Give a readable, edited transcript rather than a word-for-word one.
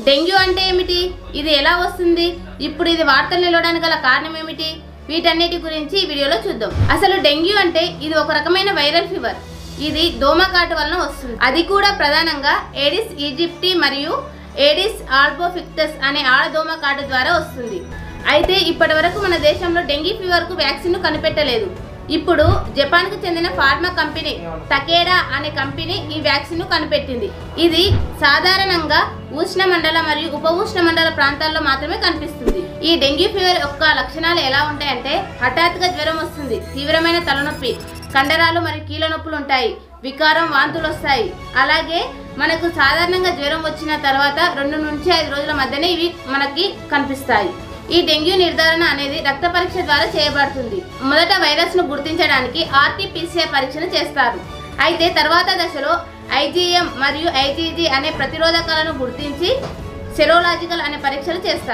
Dengue అంటే ఏమిటి, ఇది ఎలా వస్తుంది, ఇప్పుడు ఇది వార్తలు నిలవడానికి గల కారణం ఏమిటి, వీటన్నిటి గురించి ఈ వీడియోలో చూద్దాం. అసలు డెంగ్యూ అంటే ఇది ఒక రకమైన వైరల్ ఫీవర్. ఇది దోమకాటు వలన వస్తుంది. అది కూడా ప్రధానంగా ఏడిస్ ఈజిప్టి మరియు ఏడిస్ ఆల్బోఫిక్టస్ అనే ఆడదోమ కాటు ద్వారా వస్తుంది. అయితే ఇప్పటి వరకు మన దేశంలో డెంగీ ఫీవర్కు వ్యాక్సిన్ కనిపెట్టలేదు. ఇప్పుడు జపాన్కు చెందిన ఫార్మా కంపెనీ టకేడా అనే కంపెనీ ఈ వ్యాక్సిన్ కనిపెట్టింది. ఇది సాధారణంగా ఉష్ణమండల మరియు ఉప ఉష్ణమండల ప్రాంతాల్లో మాత్రమే కనిపిస్తుంది. ఈ డెంగ్యూ ఫీవర్ యొక్క లక్షణాలు ఎలా ఉంటాయంటే హఠాత్తుగా జ్వరం వస్తుంది, తీవ్రమైన తలనొప్పి, కండరాలు మరియు కీళ్ళ నొప్పులు ఉంటాయి, వికారం, వాంతులు వస్తాయి. అలాగే మనకు సాధారణంగా జ్వరం వచ్చిన తర్వాత 2 నుంచి 5 రోజుల మధ్యనే ఇవి మనకి కనిపిస్తాయి. ఈ డెంగ్యూ నిర్ధారణ అనేది రక్త పరీక్ష ద్వారా చేయబడుతుంది. మొదట వైరస్ ను గుర్తించడానికి RT-PCR పరీక్షను చేస్తారు. అయితే తర్వాత దశలో IgM మరియు IgG అనే ప్రతిరోధకాలను గుర్తించి సెరోలాజికల్ అనే పరీక్షలు చేస్తారు.